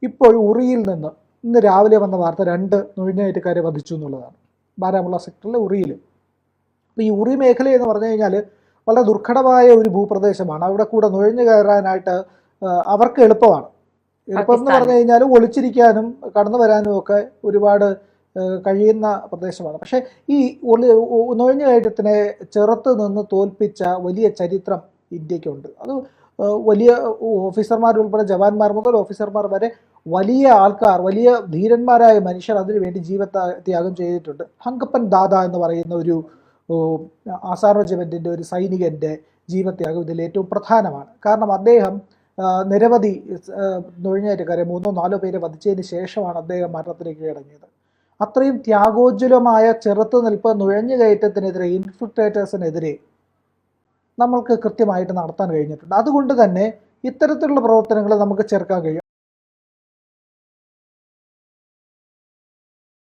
ഇപ്പോൾ ഉറിയിൽ നിന്ന് ഇന്ന് രാവിലെ വന്ന വാർത്ത 2 നുഴഞ്ഞുകയറ്റക്കാരെ വധിച്ചു എന്നുള്ളതാണ്. ബാരാമുള്ള സെക്ടറിലെ ഉറിയിൽ. അപ്പോൾ ഈ ഉറി മേഖല എന്ന് പറഞ്ഞു കഴിഞ്ഞാൽ വളരെ ദുർഘടമായ ഒരു ഭൂപ്രദേശമാണ്. അവിടെ കൂടെ നുഴഞ്ഞു കയറാനായിട്ട് അവർക്ക് എളുപ്പമാണ്. എളുപ്പം എന്ന് പറഞ്ഞു കഴിഞ്ഞാൽ ഒളിച്ചിരിക്കാനും കടന്നു വരാനും ഒക്കെ ഒരുപാട് കഴിയുന്ന പ്രദേശമാണ്. പക്ഷേ ഈ നുഴഞ്ഞുകയറ്റത്തിനെ ചെറുത്ത് നിന്ന് തോൽപ്പിച്ച വലിയ ചരിത്രം ഇന്ത്യക്കുണ്ട്. അത് വലിയ ഓഫീസർമാരുൾപ്പെടെ ജവാന്മാർ മുതൽ ഓഫീസർമാർ വരെ വലിയ ആൾക്കാർ, വലിയ ധീരന്മാരായ മനുഷ്യർ അതിനുവേണ്ടി ജീവത്യാഗം ചെയ്തിട്ടുണ്ട്. ഹങ്കപ്പൻ ദാദ എന്ന് പറയുന്ന ഒരു ആസാം റെജിമെൻറ്റിൻ്റെ ഒരു സൈനികൻ്റെ ജീവത്യാഗം ഇതിൽ ഏറ്റവും പ്രധാനമാണ്. കാരണം അദ്ദേഹം നിരവധി നുഴഞ്ഞുകയറ്റക്കാരെ 3-4 പേരെ വധിച്ചതിന് ശേഷമാണ് അദ്ദേഹം മരണത്തിലേക്ക് കടങ്ങിയത്. അത്രയും ത്യാഗോജ്വലമായ ചെറുത്തുനിൽപ്പ് നുഴഞ്ഞുകയറ്റത്തിനെതിരെ, ഇൻഫിൽട്രേറ്റേഴ്സിനെതിരെ നമ്മൾക്ക് കൃത്യമായിട്ട് നടത്താൻ കഴിഞ്ഞിട്ടുണ്ട്. അതുകൊണ്ട് തന്നെ ഇത്തരത്തിലുള്ള പ്രവർത്തനങ്ങൾ നമുക്ക് ചെറുക്കാൻ കഴിയും.